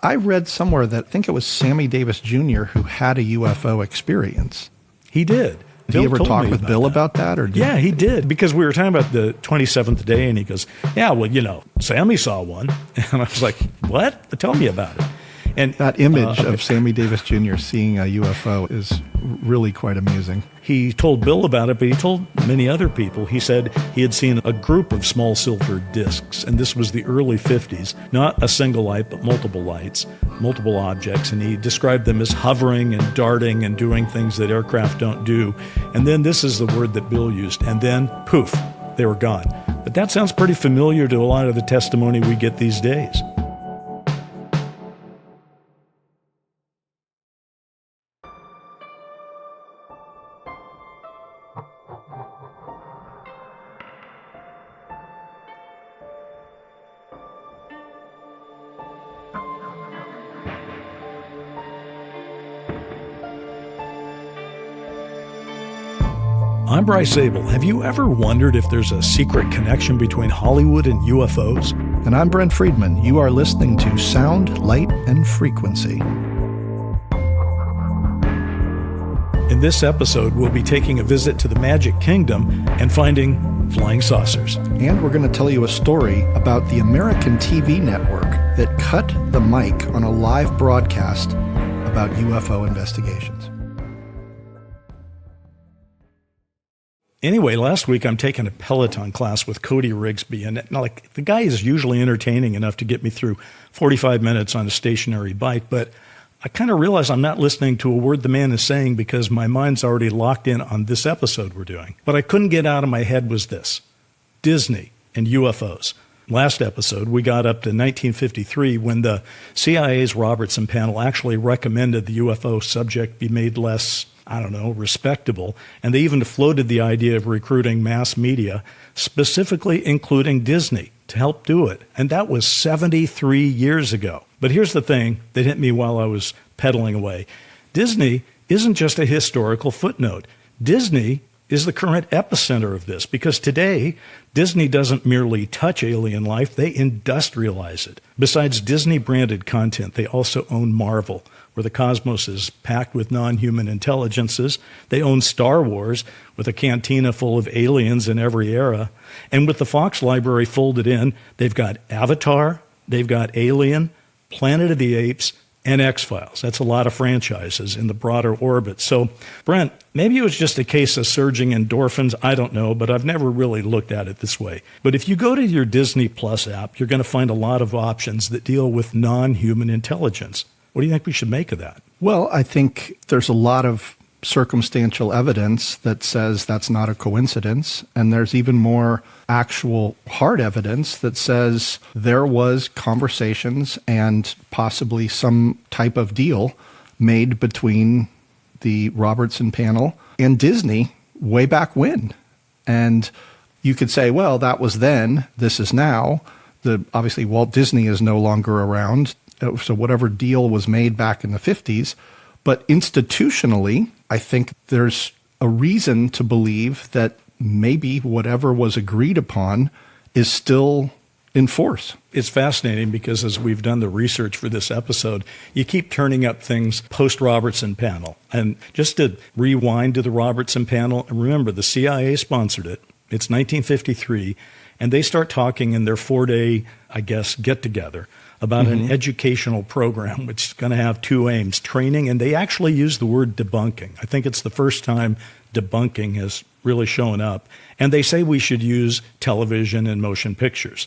I read somewhere that I think it was Sammy Davis Jr. who had a UFO experience. He did. Did you ever talk with Bill about that? Yeah, he did, because we were talking about the 27th day, and he goes, yeah, well, Sammy saw one. And I was like, what? Tell me about it. And that image of Sammy Davis Jr. seeing a UFO is really quite amusing. He told Bill about it, but he told many other people. He said he had seen a group of small silver discs, and this was the early 50s, not a single light, but multiple lights, multiple objects, and he described them as hovering and darting and doing things that aircraft don't do. And then this is the word that Bill used, and then poof, they were gone. But that sounds pretty familiar to a lot of the testimony we get these days. I'm Bryce Abel. Have you ever wondered if there's a secret connection between Hollywood and UFOs? And I'm Brent Friedman. You are listening to Sound, Light, and Frequency. In this episode, we'll be taking a visit to the MAJIC Kingdom and finding flying saucers. And we're going to tell you a story about the American TV network that cut the mic on a live broadcast about UFO investigations. Anyway, last week I'm taking a Peloton class with Cody Rigsby, and the guy is usually entertaining enough to get me through 45 minutes on a stationary bike, but I kind of realize I'm not listening to a word the man is saying because my mind's already locked in on this episode we're doing. What I couldn't get out of my head was this: Disney and UFOs. Last episode, we got up to 1953 when the CIA's Robertson panel actually recommended the UFO subject be made less, respectable. And they even floated the idea of recruiting mass media, specifically including Disney, to help do it. And that was 73 years ago. But here's the thing that hit me while I was pedaling away. Disney isn't just a historical footnote. Disney is the current epicenter of this, because today, Disney doesn't merely touch alien life, they industrialize it. Besides Disney-branded content, they also own Marvel, where the cosmos is packed with non-human intelligences. They own Star Wars, with a cantina full of aliens in every era. And with the Fox library folded in, they've got Avatar, they've got Alien, Planet of the Apes, and X-Files. That's a lot of franchises in the broader orbit. So, Brent, maybe it was just a case of surging endorphins. I don't know, but I've never really looked at it this way. But if you go to your Disney Plus app, you're going to find a lot of options that deal with non-human intelligence. What do you think we should make of that? Well, I think there's a lot of circumstantial evidence that says that's not a coincidence. And there's even more actual hard evidence that says there was conversations and possibly some type of deal made between the Robertson panel and Disney way back when. And you could say, well, that was then, this is now. Obviously, Walt Disney is no longer around. So whatever deal was made back in the 50s. But institutionally, I think there's a reason to believe that maybe whatever was agreed upon is still in force. It's fascinating because as we've done the research for this episode, you keep turning up things post-Robertson panel. And just to rewind to the Robertson panel, and remember, the CIA sponsored it. It's 1953, and they start talking in their 4-day, get-together about an educational program which is going to have two aims: training, and they actually use the word debunking. I think it's the first time debunking has really shown up. And they say we should use television and motion pictures.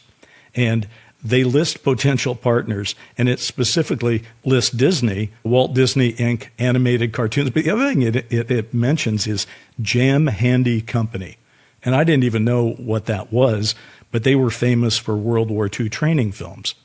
And they list potential partners, and it specifically lists Disney, Walt Disney Inc., animated cartoons. But the other thing it mentions is Jam Handy Company. And I didn't even know what that was, but they were famous for World War II training films.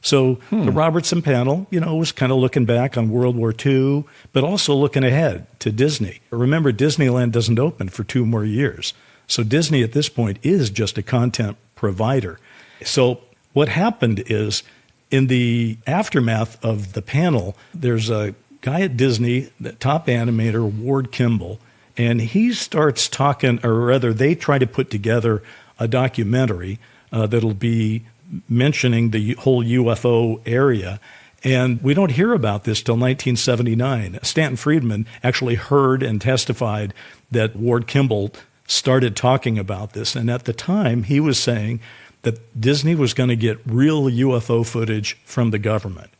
So the Robertson panel, was kind of looking back on World War II, but also looking ahead to Disney. Remember, Disneyland doesn't open for 2 more years. So Disney at this point is just a content provider. So what happened is, in the aftermath of the panel, there's a guy at Disney, the top animator, Ward Kimball, and he starts talking, or rather they try to put together a documentary that'll be mentioning the whole UFO area. And we don't hear about this till 1979. Stanton Friedman actually heard and testified that Ward Kimball started talking about this. And at the time, he was saying that Disney was going to get real UFO footage from the government.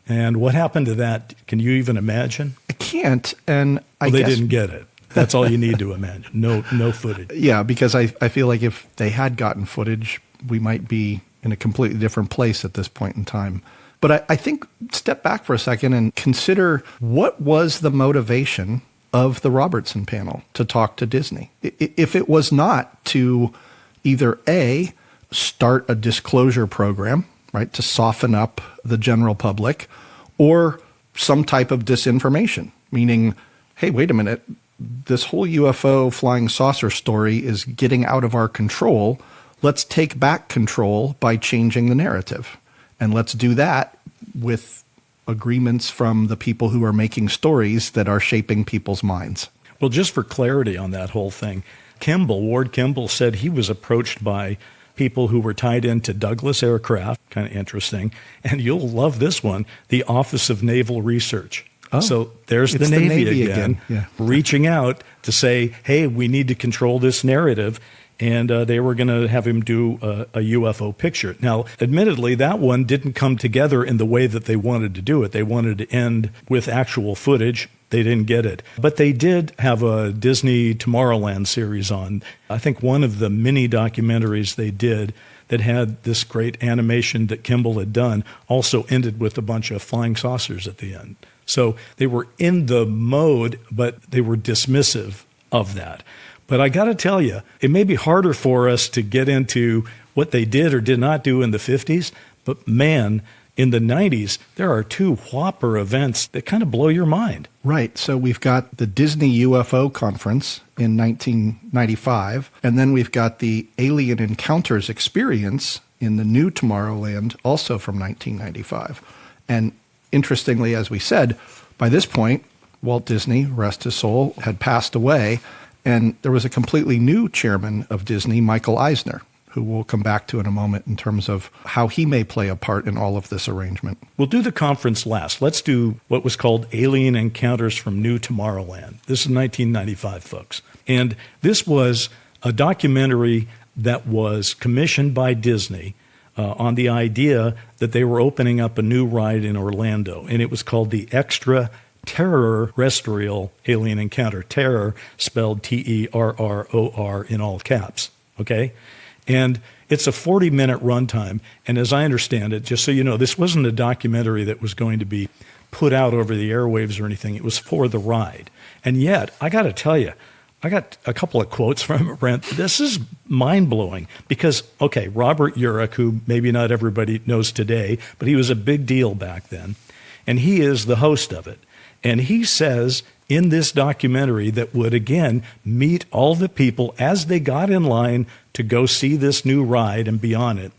And what happened to that? Can you even imagine? I can't. And I They guess didn't get it. That's all you need to imagine. No footage. Yeah, because I feel like if they had gotten footage, we might be in a completely different place at this point in time. But I think step back for a second and consider what was the motivation of the Robertson panel to talk to Disney. If it was not to either A, start a disclosure program, right, to soften up the general public, or some type of disinformation, meaning, hey, wait a minute, this whole UFO flying saucer story is getting out of our control. Let's take back control by changing the narrative. And let's do that with agreements from the people who are making stories that are shaping people's minds. Well, just for clarity on that whole thing, Ward Kimball said he was approached by people who were tied into Douglas Aircraft, kind of interesting, and you'll love this one, the Office of Naval Research. Oh, so there's the Navy again. Yeah. Reaching out to say, hey, we need to control this narrative. And they were going to have him do a UFO picture. Now, admittedly, that one didn't come together in the way that they wanted to do it. They wanted to end with actual footage. They didn't get it. But they did have a Disney Tomorrowland series on. I think one of the mini documentaries they did that had this great animation that Kimball had done also ended with a bunch of flying saucers at the end. So they were in the mode, but they were dismissive of that. But I got to tell you, it may be harder for us to get into what they did or did not do in the 50s, but man, in the 90s, there are two whopper events that kind of blow your mind. Right. So we've got the Disney UFO conference in 1995, and then we've got the Alien Encounters experience in the new Tomorrowland, also from 1995. And interestingly, as we said, by this point, Walt Disney, rest his soul, had passed away. And there was a completely new chairman of Disney, Michael Eisner, who we'll come back to in a moment in terms of how he may play a part in all of this arrangement. We'll do the conference last. Let's do what was called Alien Encounters from New Tomorrowland. This is 1995, folks. And this was a documentary that was commissioned by Disney on the idea that they were opening up a new ride in Orlando. And it was called the Extraterrestrial Alien Encounter. Terror spelled Terror in all caps, okay? And it's a 40-minute runtime. And as I understand it, just so you know, this wasn't a documentary that was going to be put out over the airwaves or anything. It was for the ride. And yet, I got to tell you, I got a couple of quotes from it, Brent. This is mind-blowing because, okay, Robert Urich, who maybe not everybody knows today, but he was a big deal back then, and he is the host of it. And he says in this documentary that would, again, meet all the people as they got in line to go see this new ride and be on it.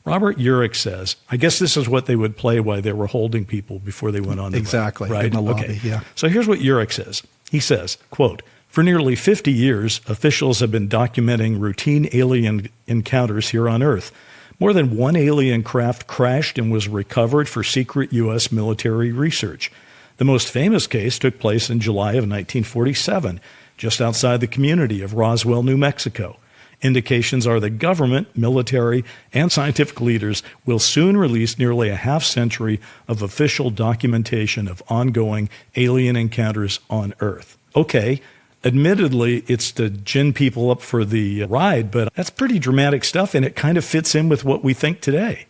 Robert Urich says, I guess this is what they would play while they were holding people before they went on the exactly, ride. In the lobby, okay. Yeah. So here's what Urich says. He says, quote, for nearly 50 years, officials have been documenting routine alien encounters here on Earth. More than one alien craft crashed and was recovered for secret U.S. military research. The most famous case took place in July of 1947, just outside the community of Roswell, New Mexico. Indications are the government, military, and scientific leaders will soon release nearly a half-century of official documentation of ongoing alien encounters on Earth. Okay, admittedly, it's to gin people up for the ride, but that's pretty dramatic stuff, and it kind of fits in with what we think today.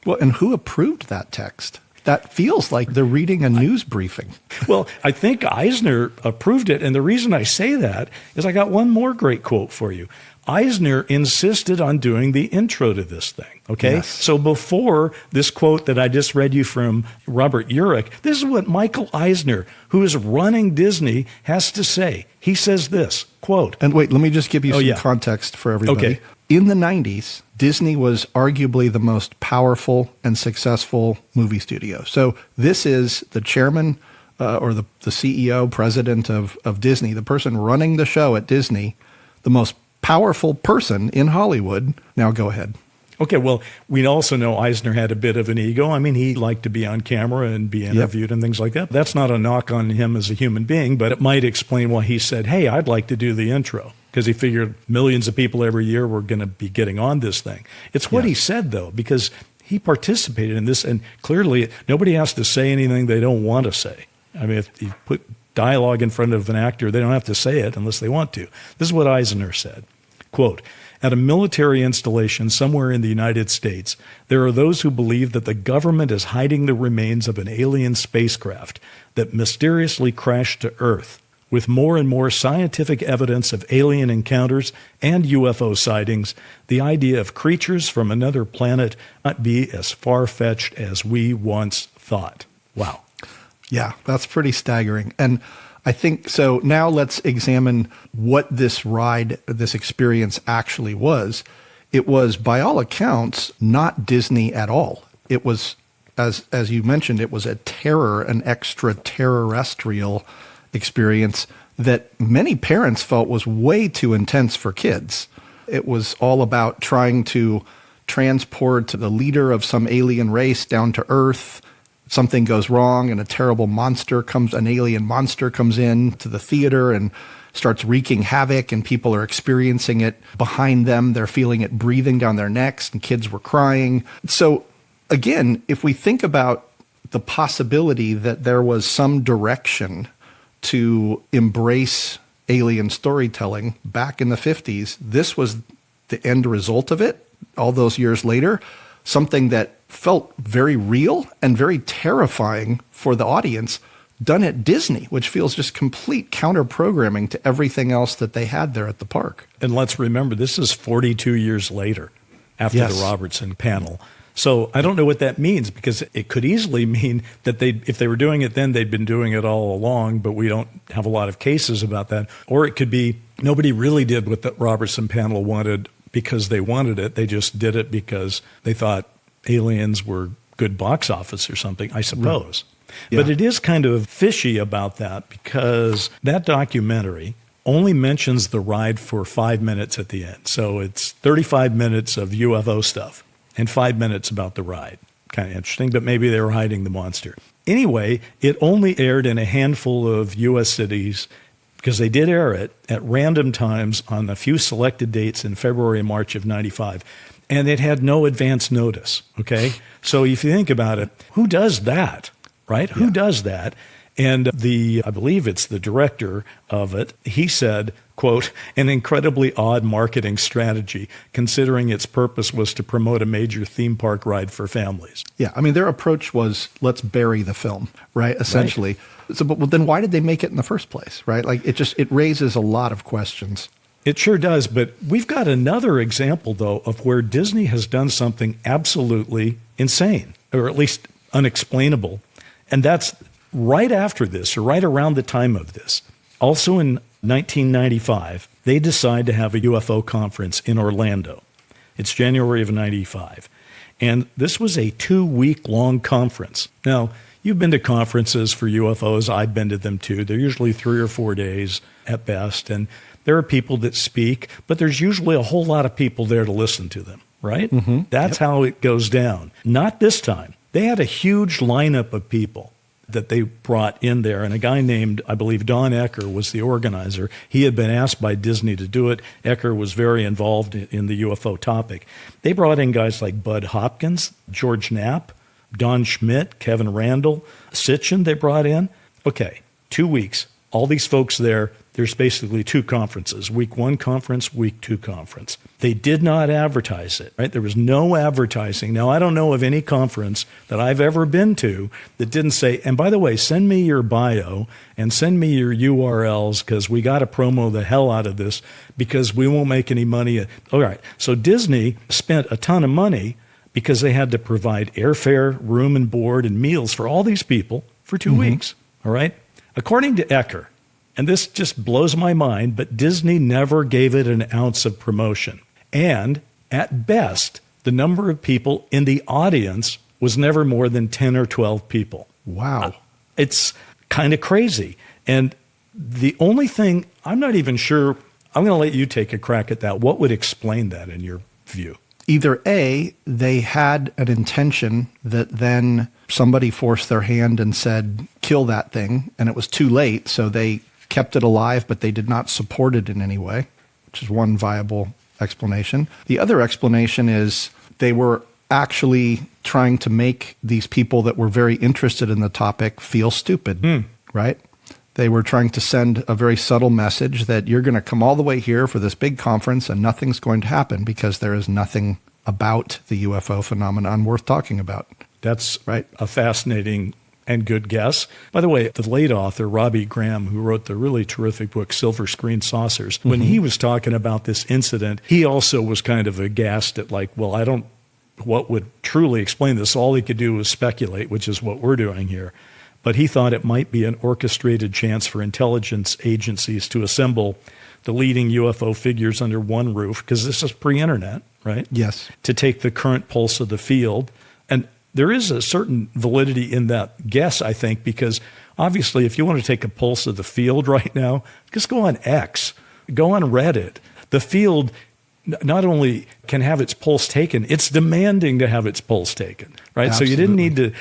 Well, and who approved that text? That feels like they're reading a news briefing. Well, I think Eisner approved it, and the reason I say that is I got one more great quote for you. Eisner insisted on doing the intro to this thing, okay? Yes. So before this quote that I just read you from Robert Urich, this is what Michael Eisner, who is running Disney, has to say. He says this, quote. And wait, let me just give you some context for everybody. Okay. In the 90s, Disney was arguably the most powerful and successful movie studio. So this is the chairman or the CEO, president of Disney, the person running the show at Disney, the most powerful person in Hollywood. Now go ahead. Okay, well, we also know Eisner had a bit of an ego. I mean, he liked to be on camera and be interviewed and things like that. That's not a knock on him as a human being, but it might explain why he said, hey, I'd like to do the intro, because he figured millions of people every year were going to be getting on this thing. It's what he said, though, because he participated in this, and clearly nobody has to say anything they don't want to say. I mean, if you put dialogue in front of an actor, they don't have to say it unless they want to. This is what Eisner said, quote, at a military installation somewhere in the United States, there are those who believe that the government is hiding the remains of an alien spacecraft that mysteriously crashed to Earth. With more and more scientific evidence of alien encounters and UFO sightings, the idea of creatures from another planet might be as far-fetched as we once thought. Wow. Yeah, that's pretty staggering. And I think so. Now let's examine what this ride, this experience actually was. It was, by all accounts, not Disney at all. It was, as you mentioned, it was an extraterrestrial experience that many parents felt was way too intense for kids. It was all about trying to transport the leader of some alien race down to Earth. Something goes wrong and an alien monster comes in to the theater and starts wreaking havoc, and people are experiencing it behind them. They're feeling it breathing down their necks, and kids were crying. So again, if we think about the possibility that there was some direction to embrace alien storytelling back in the 50s, this was the end result of it all those years later, something that felt very real and very terrifying for the audience, done at Disney, which feels just complete counter-programming to everything else that they had there at the park. And let's remember, this is 42 years later after the Robertson panel. So I don't know what that means, because it could easily mean that if they were doing it then, they'd been doing it all along, but we don't have a lot of cases about that. Or it could be nobody really did what the Robertson panel wanted because they wanted it. They just did it because they thought aliens were good box office or something, I suppose. Yeah. But it is kind of fishy about that, because that documentary only mentions the ride for 5 minutes at the end. So it's 35 minutes of UFO stuff and 5 minutes about the ride. Kind of interesting, but maybe they were hiding the monster. Anyway, it only aired in a handful of U.S. cities, because they did air it at random times on a few selected dates in February and March of 95. And it had no advance notice, okay? So if you think about it, who does that, right? Yeah. Who does that? And I believe it's the director of it, he said, quote, an incredibly odd marketing strategy, considering its purpose was to promote a major theme park ride for families. Yeah, I mean, their approach was, let's bury the film, right, essentially. Right. So, but then why did they make it in the first place, right? Like, it raises a lot of questions. It sure does, but we've got another example, though, of where Disney has done something absolutely insane, or at least unexplainable, and that's right after this, or right around the time of this. Also in 1995, they decide to have a UFO conference in Orlando. It's January of 95, and this was a 2-week-long conference. Now, you've been to conferences for UFOs. I've been to them, too. They're usually 3 or 4 days at best, and there are people that speak, but there's usually a whole lot of people there to listen to them, right? Mm-hmm. That's how it goes down. Not this time. They had a huge lineup of people that they brought in there, and a guy named, I believe, Don Ecker was the organizer. He had been asked by Disney to do it. Ecker was very involved in the UFO topic. They brought in guys like Bud Hopkins, George Knapp, Don Schmidt, Kevin Randall, Sitchin they brought in. Okay, 2 weeks. All these folks there. There's basically 2 conferences, week 1 conference, week 2 conference. They did not advertise it, right? There was no advertising. Now, I don't know of any conference that I've ever been to that didn't say, and by the way, send me your bio and send me your URLs, because we got to promo the hell out of this, because we won't make any money. All right, so Disney spent a ton of money because they had to provide airfare, room and board, and meals for all these people for 2 weeks, all right? According to Ecker, and this just blows my mind, but Disney never gave it an ounce of promotion. And at best, the number of people in the audience was never more than 10 or 12 people. Wow. It's kind of crazy. And the only thing, I'm not even sure, I'm going to let you take a crack at that. What would explain that in your view? Either A, they had an intention that then somebody forced their hand and said, kill that thing, and it was too late, so they kept it alive, but they did not support it in any way, which is one viable explanation. The other explanation is they were actually trying to make these people that were very interested in the topic feel stupid, right? They were trying to send a very subtle message that you're going to come all the way here for this big conference and nothing's going to happen because there is nothing about the UFO phenomenon worth talking about. That's right. A fascinating and good guess. By the way, the late author, Robbie Graham, who wrote the really terrific book, Silver Screen Saucers, when he was talking about this incident, he also was kind of aghast at what would truly explain this. All he could do was speculate, which is what we're doing here. But he thought it might be an orchestrated chance for intelligence agencies to assemble the leading UFO figures under one roof, because this is pre-internet, right? Yes. To take the current pulse of the field. And there is a certain validity in that guess, I think, because obviously if you want to take a pulse of the field right now, just go on X, go on Reddit. The field not only can have its pulse taken, it's demanding to have its pulse taken, right? Absolutely. So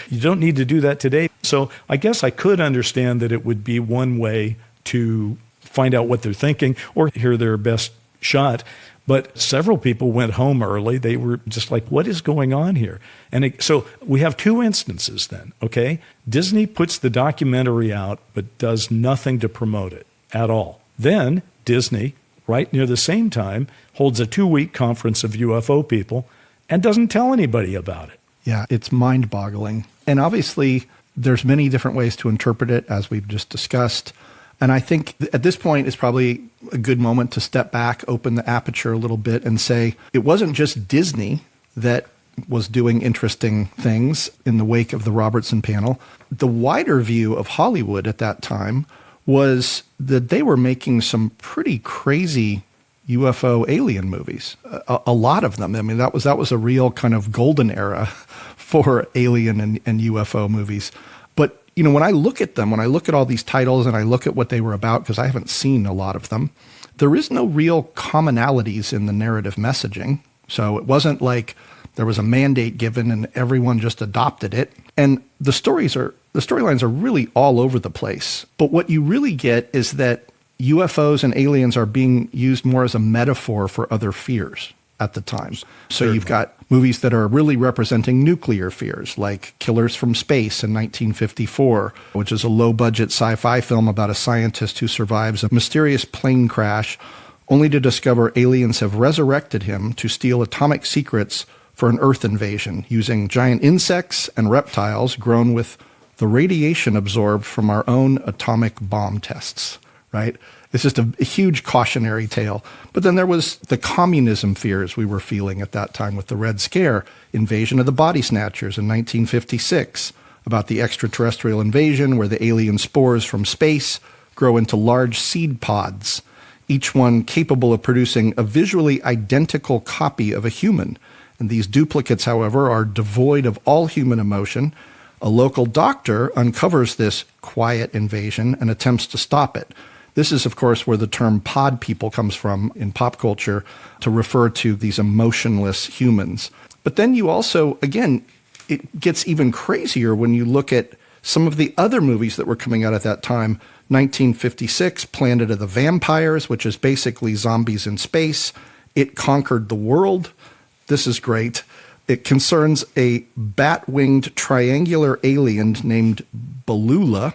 you don't need to do that today. So I guess I could understand that it would be one way to find out what they're thinking or hear their best shot. But several people went home early. They were just like, what is going on here? And so we have two instances then, okay? Disney puts the documentary out, but does nothing to promote it at all. Then Disney, right near the same time, holds a 2-week conference of UFO people and doesn't tell anybody about it. Yeah, it's mind-boggling. And obviously, there's many different ways to interpret it, as we've just discussed. And I think at this point is probably a good moment to step back, open the aperture a little bit, and say it wasn't just Disney that was doing interesting things in the wake of the Robertson panel. The wider view of Hollywood at that time was that they were making some pretty crazy UFO alien movies, a lot of them. I mean, that was a real kind of golden era for alien and UFO movies. But, you know, when I look at them, when I look at all these titles and I look at what they were about, because I haven't seen a lot of them, there is no real commonalities in the narrative messaging. So it wasn't like there was a mandate given and everyone just adopted it. And the storylines are really all over the place. But what you really get is that UFOs and aliens are being used more as a metaphor for other fears at the time. So you've got movies that are really representing nuclear fears, like Killers from Space in 1954, which is a low-budget sci-fi film about a scientist who survives a mysterious plane crash only to discover aliens have resurrected him to steal atomic secrets for an Earth invasion using giant insects and reptiles grown with the radiation absorbed from our own atomic bomb tests, right? It's just a huge cautionary tale. But then there was the communism fears we were feeling at that time with the Red Scare, Invasion of the Body Snatchers in 1956, about the extraterrestrial invasion where the alien spores from space grow into large seed pods, each one capable of producing a visually identical copy of a human. And these duplicates, however, are devoid of all human emotion. A local doctor uncovers this quiet invasion and attempts to stop it. This is, of course, where the term pod people comes from in pop culture to refer to these emotionless humans. But then you also, again, it gets even crazier when you look at some of the other movies that were coming out at that time. 1956, Planet of the Vampires, which is basically zombies in space. It Conquered the World. This is great. It concerns a bat-winged triangular alien named Beulah,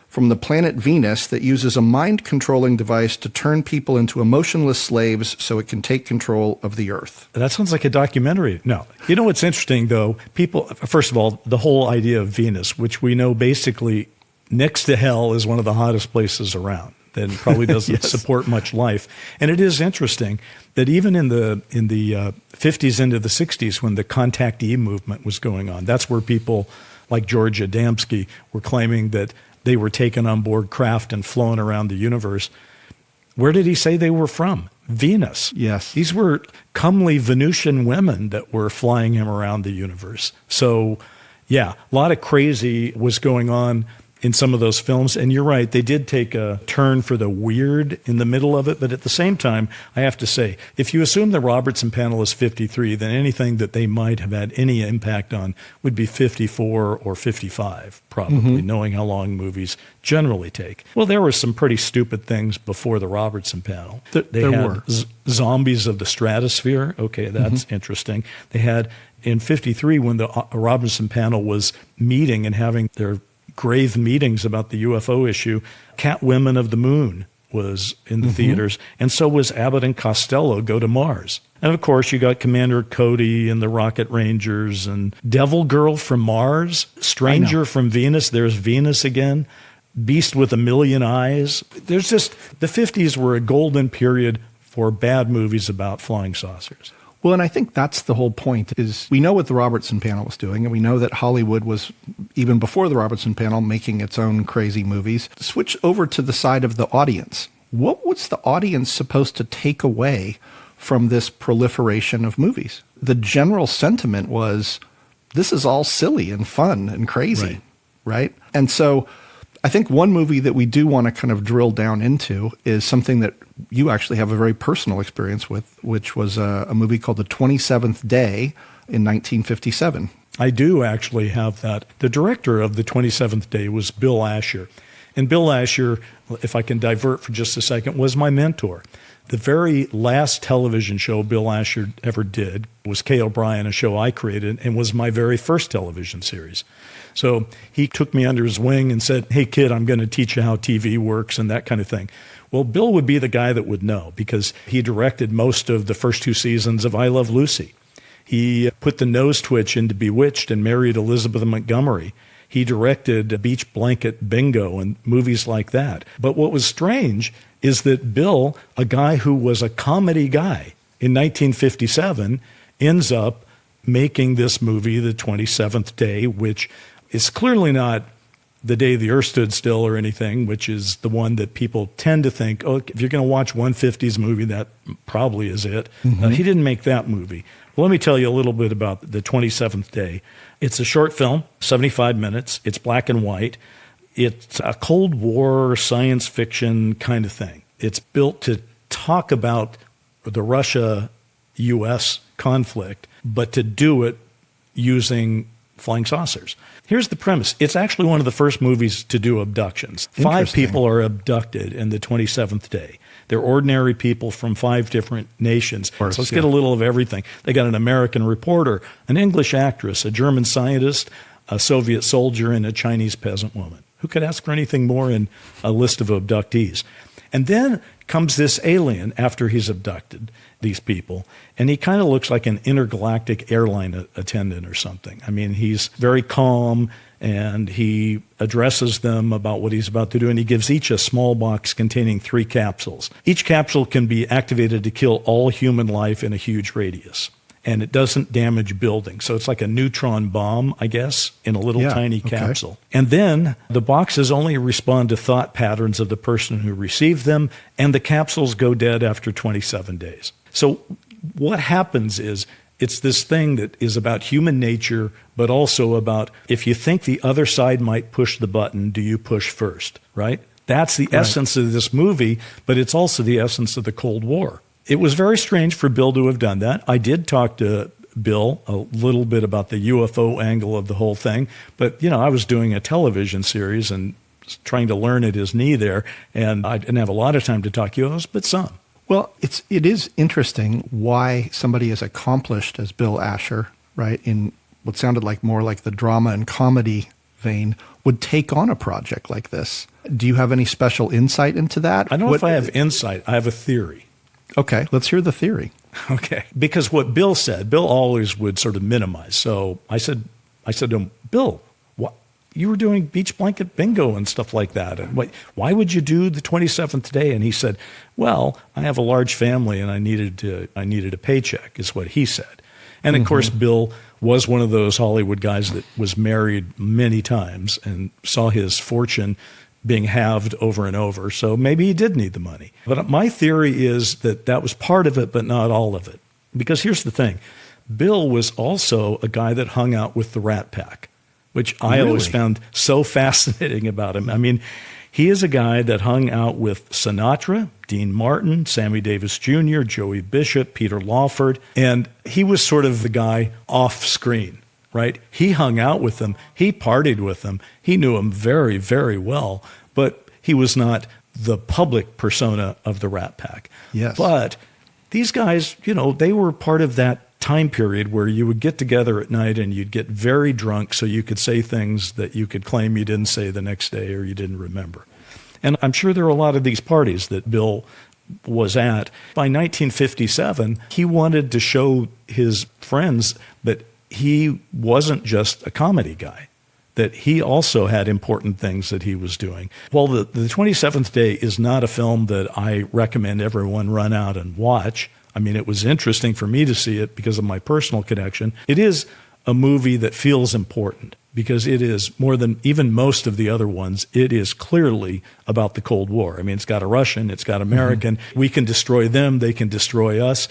from the planet Venus that uses a mind-controlling device to turn people into emotionless slaves so it can take control of the Earth. That sounds like a documentary. No. You know what's interesting, though? People, first of all, the whole idea of Venus, which we know basically next to hell is one of the hottest places around. That probably doesn't Yes. support much life. And it is interesting that even in the 50s into the 60s, when the contactee movement was going on, that's where people like George Adamski were claiming that they were taken on board craft and flown around the universe. Where did he say they were from? Venus. Yes. These were comely Venusian women that were flying him around the universe. So, yeah, a lot of crazy was going on in some of those films. And you're right, they did take a turn for the weird in the middle of it. But at the same time, I have to say, if you assume the Robertson panel is 53, then anything that they might have had any impact on would be 54 or 55, probably, knowing how long movies generally take. Well, there were some pretty stupid things before the Robertson panel. They had zombies of the stratosphere. Okay, that's interesting. They had, in 53, when the Robertson panel was meeting and having their grave meetings about the UFO issue, Catwomen of the Moon was in the theaters, and so was Abbott and Costello Go to Mars. And of course, you got Commander Cody and the Rocket Rangers and Devil Girl from Mars, Stranger from Venus, there's Venus again, Beast with a Million Eyes. There's just, the 50s were a golden period for bad movies about flying saucers. Well, and I think that's the whole point, is we know what the Robertson panel was doing, and we know that Hollywood was, even before the Robertson panel, making its own crazy movies. Switch over to the side of the audience. What was the audience supposed to take away from this proliferation of movies? The general sentiment was, this is all silly and fun and crazy, right? And so I think one movie that we do want to kind of drill down into is something that you actually have a very personal experience with, which was a movie called The 27th Day in 1957. I do actually have that. The director of The 27th Day was Bill Asher. And Bill Asher, if I can divert for just a second, was my mentor. The very last television show Bill Asher ever did was Kay O'Brien, a show I created, and was my very first television series. So he took me under his wing and said, hey, kid, I'm going to teach you how TV works and that kind of thing. Well, Bill would be the guy that would know, because he directed most of the first 2 seasons of I Love Lucy. He put the nose twitch into Bewitched and married Elizabeth Montgomery. He directed Beach Blanket Bingo and movies like that. But what was strange is that Bill, a guy who was a comedy guy in 1957, ends up making this movie, The 27th Day, which is clearly not The Day the Earth Stood Still or anything, which is the one that people tend to think, oh, if you're going to watch one 50s movie, that probably is it. He didn't make that movie. Well, let me tell you a little bit about The 27th Day. It's a short film, 75 minutes. It's black and white. It's a Cold War science fiction kind of thing. It's built to talk about the Russia-U.S. conflict, but to do it using flying saucers. Here's the premise. It's actually one of the first movies to do abductions. 5 people are abducted in The 27th Day. They're ordinary people from 5 different nations. Course, so let's get a little of everything. They got an American reporter, an English actress, a German scientist, a Soviet soldier, and a Chinese peasant woman. Who could ask for anything more in a list of abductees? And then comes this alien after he's abducted these people, and he kind of looks like an intergalactic airline attendant or something. I mean, he's very calm, and he addresses them about what he's about to do, and he gives each a small box containing 3 capsules. Each capsule can be activated to kill all human life in a huge radius, and it doesn't damage buildings. So it's like a neutron bomb, I guess, in a little tiny capsule. And then the boxes only respond to thought patterns of the person who received them, and the capsules go dead after 27 days. So what happens is, it's this thing that is about human nature, but also about, if you think the other side might push the button, do you push first, right? That's the essence of this movie, but it's also the essence of the Cold War. It was very strange for Bill to have done that. I did talk to Bill a little bit about the UFO angle of the whole thing, but, I was doing a television series and trying to learn at his knee there, and I didn't have a lot of time to talk UFOs, but some. Well, it is interesting why somebody as accomplished as Bill Asher, right, in what sounded like more like the drama and comedy vein, would take on a project like this. Do you have any special insight into that? I don't know if I have insight. I have a theory. Okay, let's hear the theory. Okay, because what Bill said, Bill always would sort of minimize. So I said to him, Bill, you were doing beach blanket bingo and stuff like that. And why would you do The 27th Day? And he said, well, I have a large family and I needed a paycheck, is what he said. And of course, Bill was one of those Hollywood guys that was married many times and saw his fortune being halved over and over. So maybe he did need the money. But my theory is that was part of it, but not all of it. Because here's the thing. Bill was also a guy that hung out with the Rat Pack. which I always found so fascinating about him. I mean, he is a guy that hung out with Sinatra, Dean Martin, Sammy Davis Jr., Joey Bishop, Peter Lawford, and he was sort of the guy off screen, right? He hung out with them. He partied with them. He knew them very, very well, but he was not the public persona of the Rat Pack. Yes. But these guys, you know, they were part of that time period where you would get together at night and you'd get very drunk so you could say things that you could claim you didn't say the next day or you didn't remember. And I'm sure there were a lot of these parties that Bill was at. By 1957, he wanted to show his friends that he wasn't just a comedy guy, that he also had important things that he was doing. Well, the 27th Day is not a film that I recommend everyone run out and watch. I mean, it was interesting for me to see it because of my personal connection. It is a movie that feels important because it is more than even most of the other ones. It is clearly about the Cold War. I mean, it's got a Russian, it's got American. We can destroy them, they can destroy us.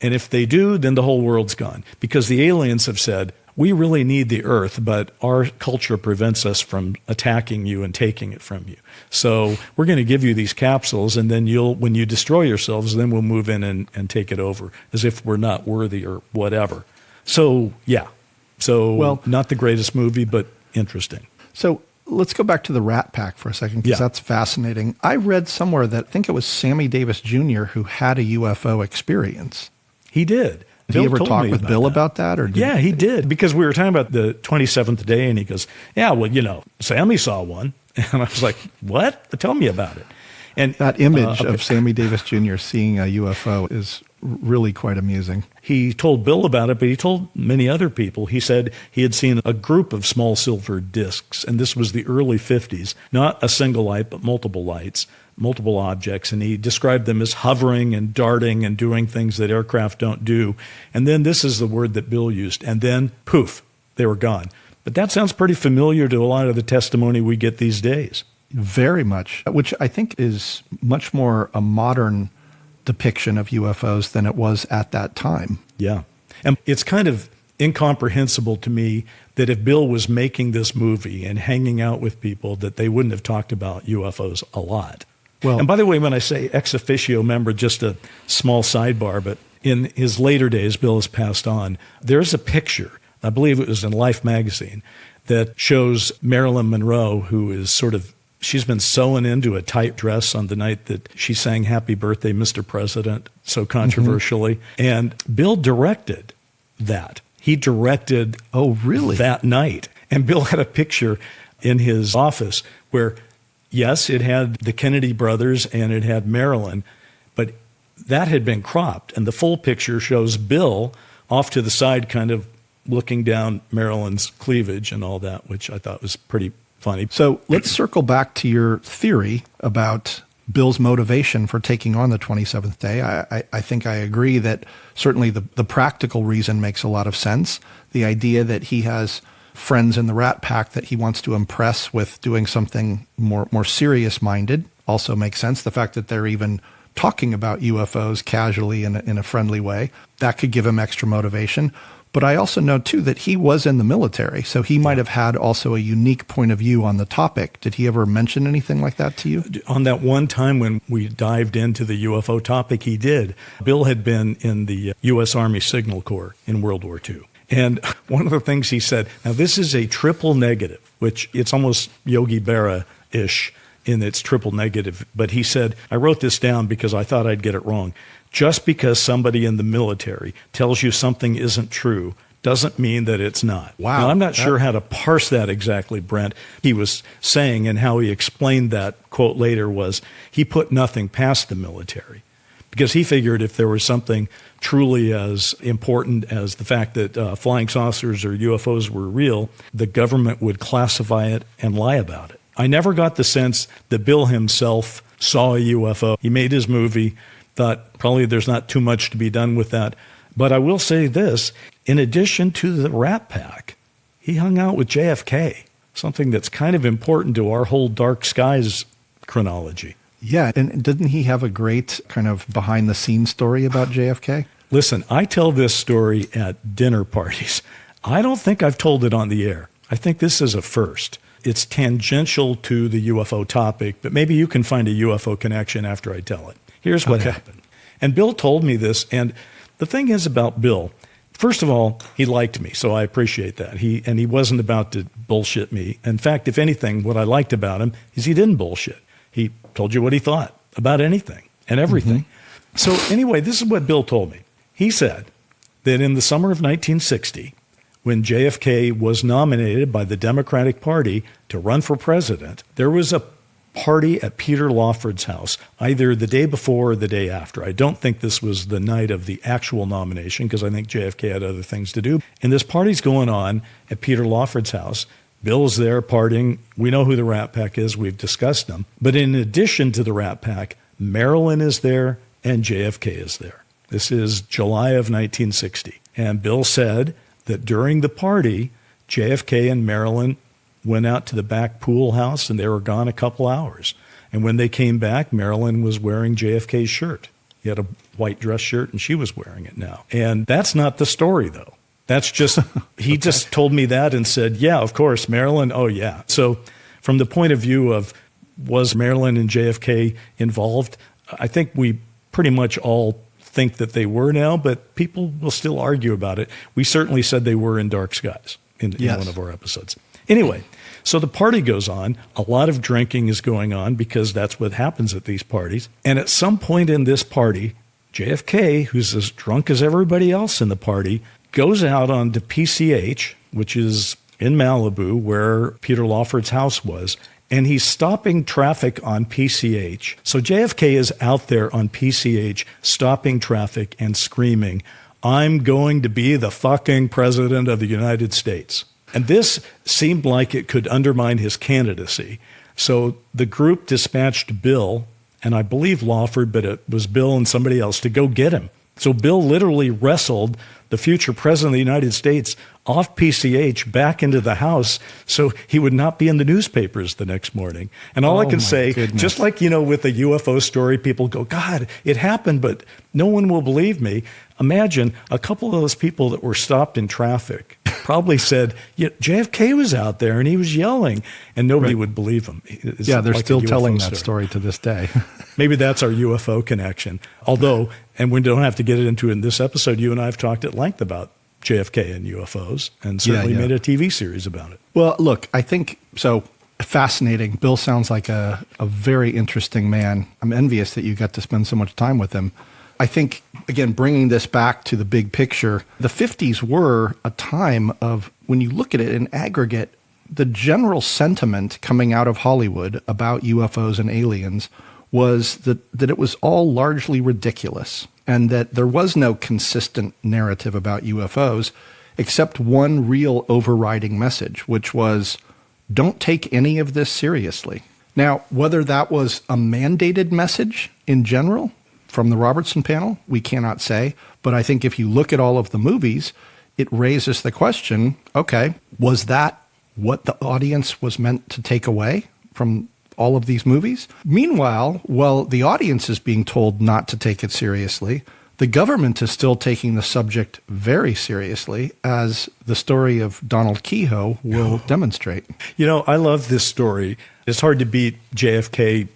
And if they do, then the whole world's gone. Because the aliens have said, we really need the Earth, but our culture prevents us from attacking you and taking it from you. So we're going to give you these capsules, and then when you destroy yourselves, then we'll move in and take it over, as if we're not worthy or whatever. So, yeah. So, well, not the greatest movie, but interesting. So let's go back to the Rat Pack for a second, because that's fascinating. I read somewhere that I think it was Sammy Davis Jr. who had a UFO experience. He did. Did he ever talk with Bill about that? Or yeah, he did. Because we were talking about the 27th day, and he goes, yeah, well, you know, Sammy saw one. And I was like, what? Tell me about it. And that image of Sammy Davis Jr. seeing a UFO is really quite amusing. He told Bill about it, but he told many other people. He said he had seen a group of small silver discs, and this was the early 50s, not a single light, but multiple lights, multiple objects, and he described them as hovering and darting and doing things that aircraft don't do. And then this is the word that Bill used, and then poof, they were gone. But that sounds pretty familiar to a lot of the testimony we get these days. Very much, which I think is much more a modern depiction of UFOs than it was at that time. Yeah. And it's kind of incomprehensible to me that if Bill was making this movie and hanging out with people, that they wouldn't have talked about UFOs a lot. Well, and by the way, when I say ex officio member, just a small sidebar, but in his later days, Bill has passed on. There's a picture, I believe it was in Life magazine, that shows Marilyn Monroe, who is sort of, she's been sewn into a tight dress on the night that she sang Happy Birthday, Mr. President, so controversially. And Bill directed that. He directed that night. And Bill had a picture in his office where, yes, it had the Kennedy brothers and it had Marilyn, but that had been cropped. And the full picture shows Bill off to the side kind of looking down Marilyn's cleavage and all that, which I thought was pretty funny. So let's circle back to your theory about Bill's motivation for taking on the 27th day. I think I agree that certainly the practical reason makes a lot of sense. The idea that he has friends in the Rat Pack that he wants to impress with doing something more serious-minded also makes sense. The fact that they're even talking about UFOs casually in a friendly way, that could give him extra motivation. But I also know, too, that he was in the military, so he might have had also a unique point of view on the topic. Did he ever mention anything like that to you? On that one time when we dived into the UFO topic, he did. Bill had been in the U.S. Army Signal Corps in World War II. And one of the things he said, now this is a triple negative, which it's almost Yogi Berra-ish in its triple negative. But he said, I wrote this down because I thought I'd get it wrong. Just because somebody in the military tells you something isn't true doesn't mean that it's not. Wow. Now, I'm not sure how to parse that exactly, Brent. He was saying, and how he explained that quote later was, he put nothing past the military. Because he figured if there was something truly as important as the fact that flying saucers or UFOs were real, the government would classify it and lie about it. I never got the sense that Bill himself saw a UFO. He made his movie, thought probably there's not too much to be done with that. But I will say this, in addition to the Rat Pack, he hung out with JFK, something that's kind of important to our whole dark skies chronology. Yeah, and didn't he have a great kind of behind-the-scenes story about JFK? Listen, I tell this story at dinner parties. I don't think I've told it on the air. I think this is a first. It's tangential to the UFO topic, but maybe you can find a UFO connection after I tell it. Here's what happened. And Bill told me this, and the thing is about Bill, first of all, he liked me, so I appreciate that. He wasn't about to bullshit me. In fact, if anything, what I liked about him is he didn't bullshit. He told you what he thought about anything and everything. So anyway, this is what Bill told me. He said that in the summer of 1960, when JFK was nominated by the Democratic Party to run for president, there was a party at Peter Lawford's house, either the day before or the day after. I don't think this was the night of the actual nomination, because I think JFK had other things to do. And this party's going on at Peter Lawford's house. Bill's there partying. We know who the Rat Pack is. We've discussed them. But in addition to the Rat Pack, Marilyn is there and JFK is there. This is July of 1960. And Bill said that during the party, JFK and Marilyn went out to the back pool house and they were gone a couple hours. And when they came back, Marilyn was wearing JFK's shirt. He had a white dress shirt and she was wearing it now. And that's not the story, though. That's just, he just told me that and said, yeah, of course, Marilyn, oh yeah. So from the point of view of was Marilyn and JFK involved, I think we pretty much all think that they were now, but people will still argue about it. We certainly said they were in Dark Skies in one of our episodes. Anyway, so the party goes on. A lot of drinking is going on because that's what happens at these parties. And at some point in this party, JFK, who's as drunk as everybody else in the party, goes out onto PCH, which is in Malibu, where Peter Lawford's house was, and he's stopping traffic on PCH. So JFK is out there on PCH stopping traffic and screaming, "I'm going to be the fucking president of the United States." And this seemed like it could undermine his candidacy. So the group dispatched Bill, and I believe Lawford, but it was Bill and somebody else, to go get him. So Bill literally wrestled the future president of the United States off PCH back into the house so he would not be in the newspapers the next morning. And all I can say, just like, with the UFO story, people go, God, it happened, but no one will believe me. Imagine a couple of those people that were stopped in traffic probably said, yeah, JFK was out there and he was yelling, and nobody would believe him. It's they're like still telling that story to this day. Maybe that's our UFO connection. Although, and we don't have to get into it in this episode, you and I have talked at length about JFK and UFOs, and certainly made a TV series about it. Well, look, I think so. Fascinating. Bill sounds like a very interesting man. I'm envious that you got to spend so much time with him. I think, again, bringing this back to the big picture, the 50s were a time of, when you look at it in aggregate, the general sentiment coming out of Hollywood about UFOs and aliens was that it was all largely ridiculous, and that there was no consistent narrative about UFOs except one real overriding message, which was, don't take any of this seriously. Now, whether that was a mandated message in general from the Robertson panel, we cannot say. But I think if you look at all of the movies, it raises the question, okay, was that what the audience was meant to take away from all of these movies? Meanwhile, while the audience is being told not to take it seriously, the government is still taking the subject very seriously, as the story of Donald Keyhoe will demonstrate. I love this story. It's hard to beat JFK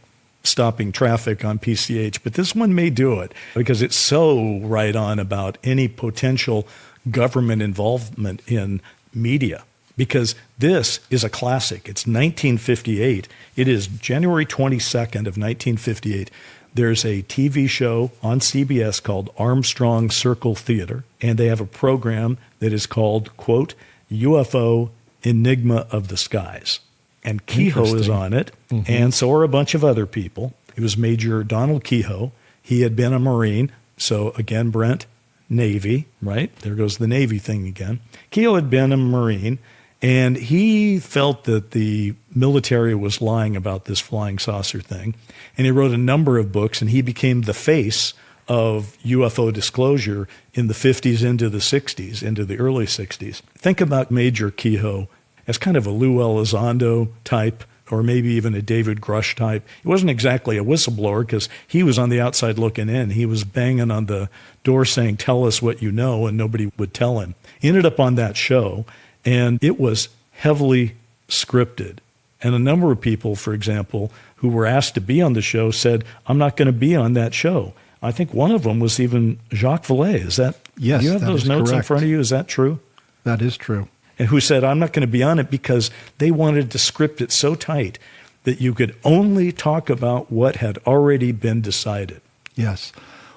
stopping traffic on PCH, but this one may do it because it's so right on about any potential government involvement in media. Because this is a classic. It's 1958. It is January 22nd of 1958. There's a TV show on CBS called Armstrong Circle Theater, and they have a program that is called, quote, UFO Enigma of the Skies. And Keyhoe is on it, and so are a bunch of other people. It was Major Donald Keyhoe. He had been a Marine, so again, Brent, Navy, right? There goes the Navy thing again. Keyhoe had been a Marine, and he felt that the military was lying about this flying saucer thing. And he wrote a number of books, and he became the face of UFO disclosure in the 50s into the 60s, into the early 60s. Think about Major Keyhoe as kind of a Lou Elizondo type, or maybe even a David Grush type. He wasn't exactly a whistleblower because he was on the outside looking in. He was banging on the door saying, tell us what you know, and nobody would tell him. He ended up on that show, and it was heavily scripted. And a number of people, for example, who were asked to be on the show said, I'm not going to be on that show. I think one of them was even Jacques Vallée. Is that, yes, do you have those notes correct. in front of you? Is that true? That is true. And who said, I'm not going to be on it because they wanted to script it so tight that you could only talk about what had already been decided. Yes.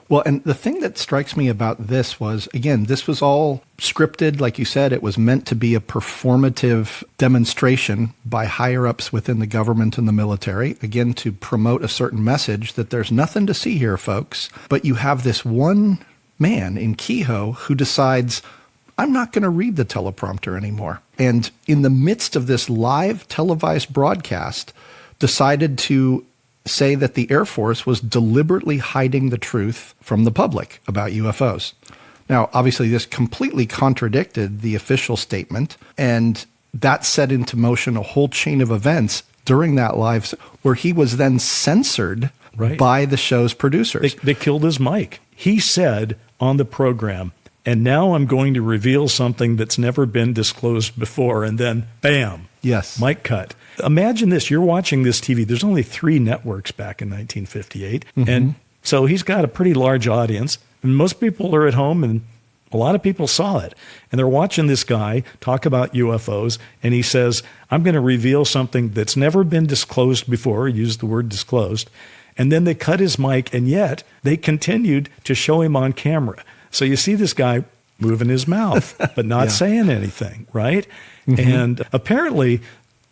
Well, and the thing that strikes me about this was, again, this was all scripted. Like you said, it was meant to be a performative demonstration by higher-ups within the government and the military, again, to promote a certain message that there's nothing to see here, folks. But you have this one man in Keyhoe who decides, I'm not going to read the teleprompter anymore. And in the midst of this live televised broadcast, decided to say that the Air Force was deliberately hiding the truth from the public about UFOs. Now, obviously, this completely contradicted the official statement, and that set into motion a whole chain of events during that live, where he was then censored by the show's producers. They killed his mic. He said on the program, and now I'm going to reveal something that's never been disclosed before, and then bam, yes, mic cut. Imagine this, you're watching this TV. There's only 3 networks back in 1958. And so he's got a pretty large audience. And most people are at home, and a lot of people saw it. And they're watching this guy talk about UFOs. And he says, I'm going to reveal something that's never been disclosed before. He used the word disclosed. And then they cut his mic, and yet they continued to show him on camera. So you see this guy moving his mouth, but not saying anything, right? And apparently,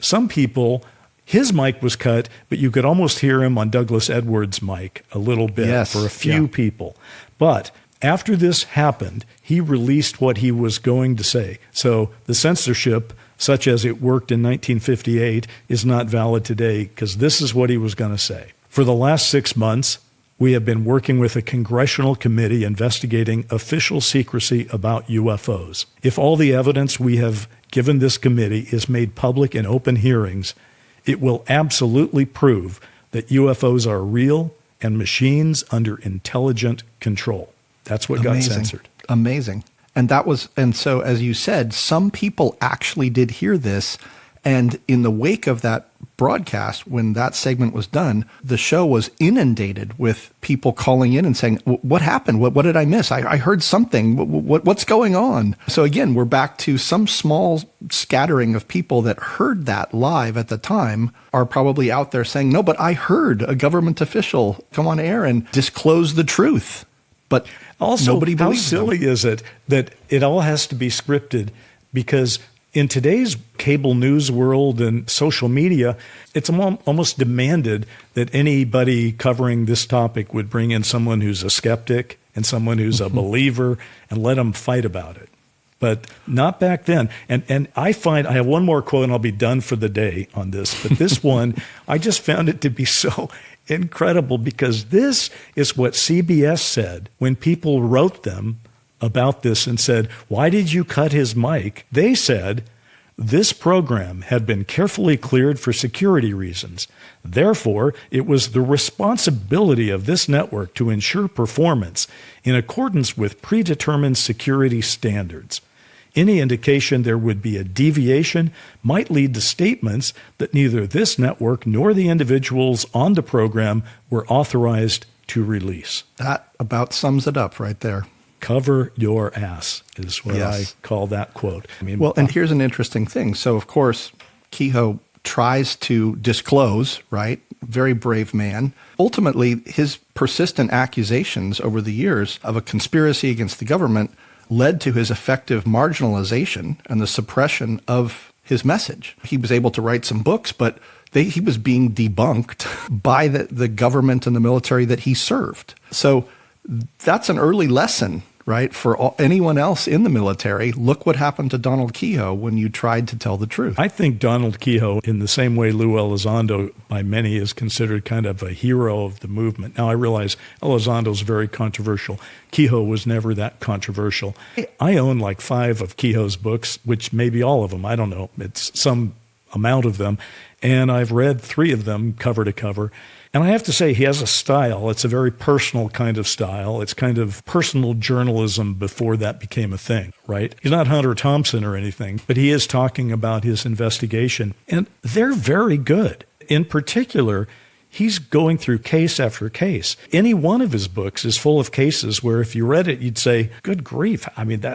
some people, his mic was cut, but you could almost hear him on Douglas Edwards' mic a little bit for a few people. But after this happened, he released what he was going to say. So the censorship, such as it worked in 1958, is not valid today because this is what he was going to say. For the last 6 months, we have been working with a congressional committee investigating official secrecy about UFOs. If all the evidence we have given this committee is made public in open hearings, it will absolutely prove that UFOs are real and machines under intelligent control. That's what got censored. Amazing. And so, as you said, some people actually did hear this. And in the wake of that broadcast, when that segment was done, the show was inundated with people calling in and saying, what happened? What did I miss? I heard something. What's going on? So again, we're back to some small scattering of people that heard that live at the time are probably out there saying, no, but I heard a government official come on air and disclose the truth. But also, nobody believes how silly is it that it all has to be scripted? Because in today's cable news world and social media, it's almost demanded that anybody covering this topic would bring in someone who's a skeptic and someone who's a believer and let them fight about it. But not back then. And I have one more quote and I'll be done for the day on this. But this one, I just found it to be so incredible because this is what CBS said when people wrote them about this and said, why did you cut his mic? They said, this program had been carefully cleared for security reasons. Therefore, it was the responsibility of this network to ensure performance in accordance with predetermined security standards. Any indication there would be a deviation might lead to statements that neither this network nor the individuals on the program were authorized to release. That about sums it up right there. Cover your ass is what I call that quote. I mean, well, and here's an interesting thing. So, of course, Keyhoe tries to disclose, right? Very brave man. Ultimately, his persistent accusations over the years of a conspiracy against the government led to his effective marginalization and the suppression of his message. He was able to write some books, but he was being debunked by the government and the military that he served. So that's an early lesson, right? For anyone else in the military, look what happened to Donald Keyhoe when you tried to tell the truth. I think Donald Keyhoe, in the same way Lou Elizondo by many is considered kind of a hero of the movement. Now, I realize Elizondo is very controversial. Keyhoe was never that controversial. I own like 5 of Keyhoe's books, which may be all of them. I don't know. It's some amount of them, and I've read 3 of them cover to cover. And I have to say, he has a style. It's a very personal kind of style. It's kind of personal journalism before that became a thing, right? He's not Hunter Thompson or anything, but he is talking about his investigation. And they're very good. In particular, he's going through case after case. Any one of his books is full of cases where if you read it, you'd say, good grief. I mean,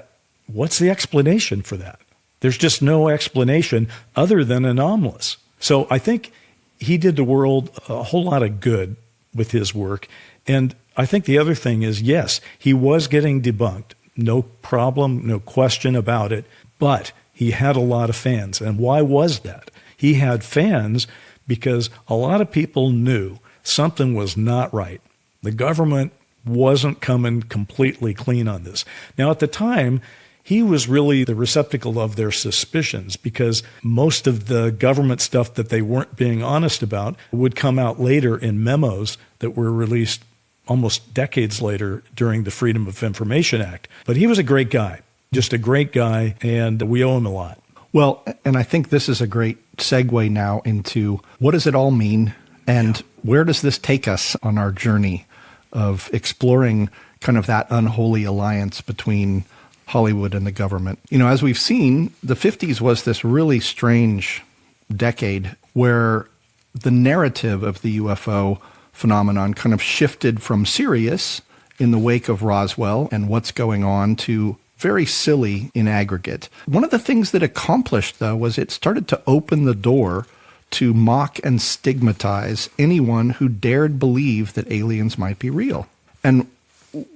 what's the explanation for that? There's just no explanation other than anomalous. So I think he did the world a whole lot of good with his work. And I think the other thing is, yes, he was getting debunked. No problem, no question about it. But he had a lot of fans. And why was that? He had fans because a lot of people knew something was not right. The government wasn't coming completely clean on this. Now, at the time, he was really the receptacle of their suspicions because most of the government stuff that they weren't being honest about would come out later in memos that were released almost decades later during the Freedom of Information Act. But he was a great guy, just a great guy, and we owe him a lot. Well, and I think this is a great segue now into what does it all mean and where does this take us on our journey of exploring kind of that unholy alliance between Hollywood and the government. You know, as we've seen, the 50s was this really strange decade where the narrative of the UFO phenomenon kind of shifted from serious in the wake of Roswell and what's going on to very silly in aggregate. One of the things that accomplished, though, was it started to open the door to mock and stigmatize anyone who dared believe that aliens might be real. And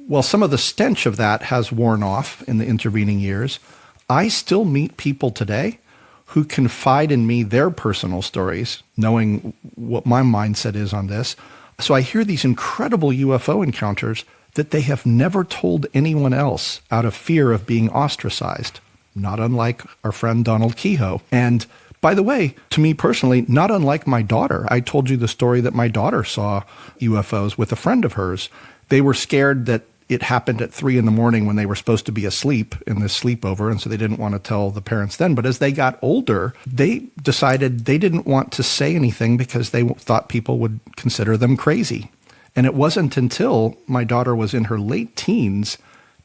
while some of the stench of that has worn off in the intervening years, I still meet people today who confide in me their personal stories, knowing what my mindset is on this. So I hear these incredible UFO encounters that they have never told anyone else out of fear of being ostracized, not unlike our friend Donald Keyhoe. And by the way, to me personally, not unlike my daughter. I told you the story that my daughter saw UFOs with a friend of hers. They were scared that it happened at 3 a.m. when they were supposed to be asleep in this sleepover, and so they didn't want to tell the parents then. But as they got older, they decided they didn't want to say anything because they thought people would consider them crazy. And it wasn't until my daughter was in her late teens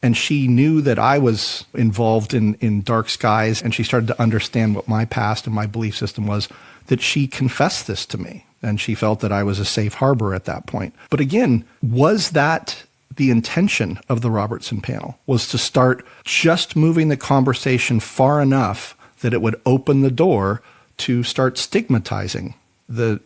and she knew that I was involved in dark skies and she started to understand what my past and my belief system was, that she confessed this to me. And she felt that I was a safe harbor at that point. But again, was that the intention of the Robertson panel? Was to start just moving the conversation far enough that it would open the door to start stigmatizing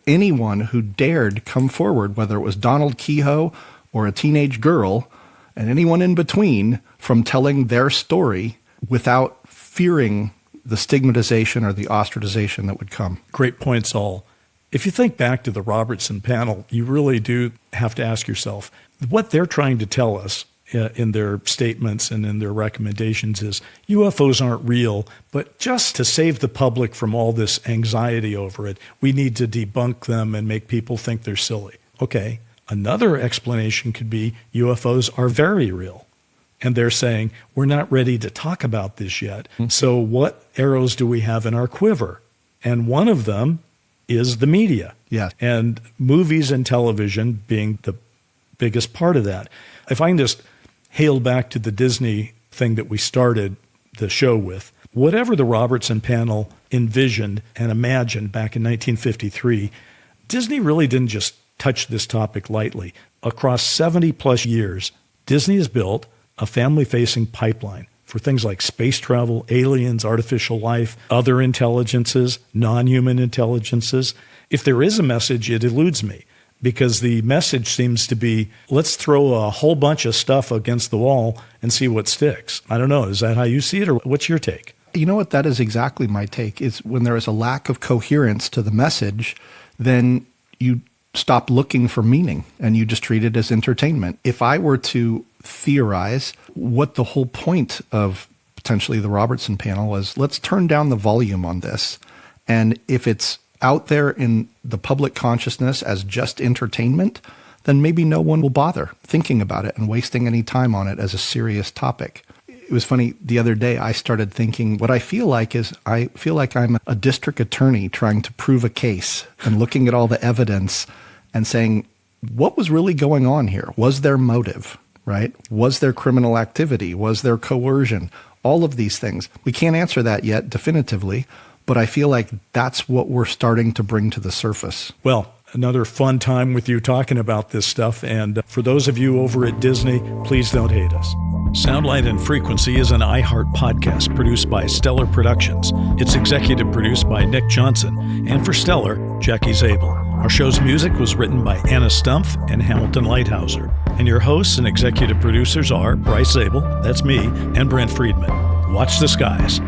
anyone who dared come forward, whether it was Donald Keyhoe or a teenage girl, and anyone in between, from telling their story without fearing the stigmatization or the ostracization that would come. Great points, all. If you think back to the Robertson panel, you really do have to ask yourself, what they're trying to tell us in their statements and in their recommendations is UFOs aren't real, but just to save the public from all this anxiety over it, we need to debunk them and make people think they're silly. Okay, another explanation could be UFOs are very real. And they're saying, we're not ready to talk about this yet. So what arrows do we have in our quiver? And one of them is the media. Yeah. And movies and television being the biggest part of that. If I can just hail back to the Disney thing that we started the show with, whatever the Robertson panel envisioned and imagined back in 1953, Disney really didn't just touch this topic lightly. Across 70 plus years, Disney has built a family-facing pipeline for things like space travel, aliens, artificial life, other intelligences, non-human intelligences. If there is a message, it eludes me because the message seems to be, let's throw a whole bunch of stuff against the wall and see what sticks. I don't know. Is that how you see it, or what's your take? You know what? That is exactly my take. Is when there is a lack of coherence to the message, then you stop looking for meaning and you just treat it as entertainment. If I were to theorize what the whole point of potentially the Robertson panel was, let's turn down the volume on this. And if it's out there in the public consciousness as just entertainment, then maybe no one will bother thinking about it and wasting any time on it as a serious topic. It was funny, the other day I started thinking, what I feel like is I feel like I'm a district attorney trying to prove a case and looking at all the evidence and saying, what was really going on here? Was there motive, right? Was there criminal activity? Was there coercion? All of these things. We can't answer that yet definitively, but I feel like that's what we're starting to bring to the surface. Well, another fun time with you talking about this stuff. And for those of you over at Disney, please don't hate us. Soundlight and Frequency is an iHeart podcast produced by Stellar Productions. It's executive produced by Nick Johnson, and for Stellar, Jackie Zabel. Our show's music was written by Anna Stumpf and Hamilton Lighthouser. And your hosts and executive producers are Bryce Zabel, that's me, and Brent Friedman. Watch the skies.